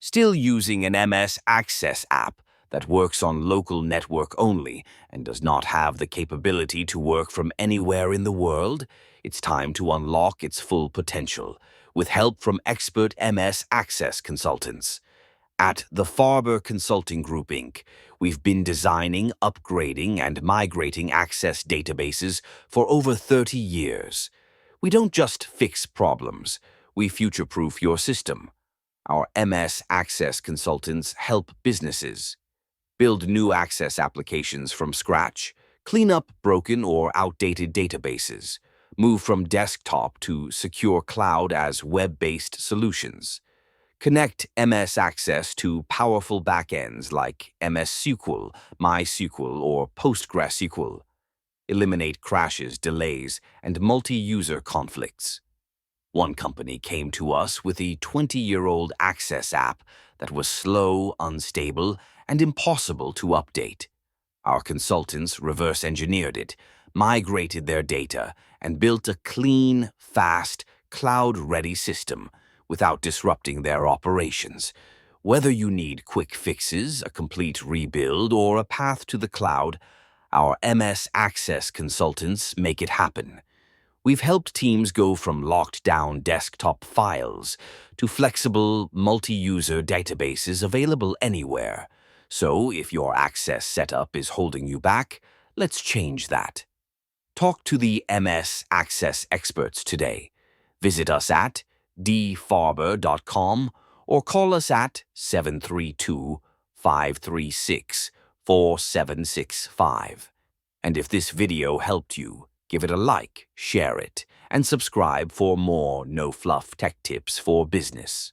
Still using an MS Access app that works on local network only and does not have the capability to work from anywhere in the world? It's time to unlock its full potential with help from expert MS Access consultants. At the Farber Consulting Group, Inc., we've been designing, upgrading, and migrating Access databases for over 30 years. We don't just fix problems, we future-proof your system. Our MS Access consultants help businesses build new Access applications from scratch, clean up broken or outdated databases, move from desktop to secure cloud as web-based solutions. Connect MS Access to powerful backends like MySQL, MySQL, or PostgreSQL. Eliminate crashes, delays, and multi-user conflicts. One company came to us with a 20-year-old Access app that was slow, unstable, and impossible to update. Our consultants reverse engineered it, migrated their data, and built a clean, fast, cloud-ready system without disrupting their operations. Whether you need quick fixes, a complete rebuild, or a path to the cloud, our MS Access consultants make it happen. We've helped teams go from locked-down desktop files to flexible, multi-user databases available anywhere. So, if your Access setup is holding you back, let's change that. Talk to the MS Access experts today. Visit us at dfarber.com or call us at 732-536-4765. And if this video helped you, give it a like, share it, and subscribe for more no-fluff tech tips for business.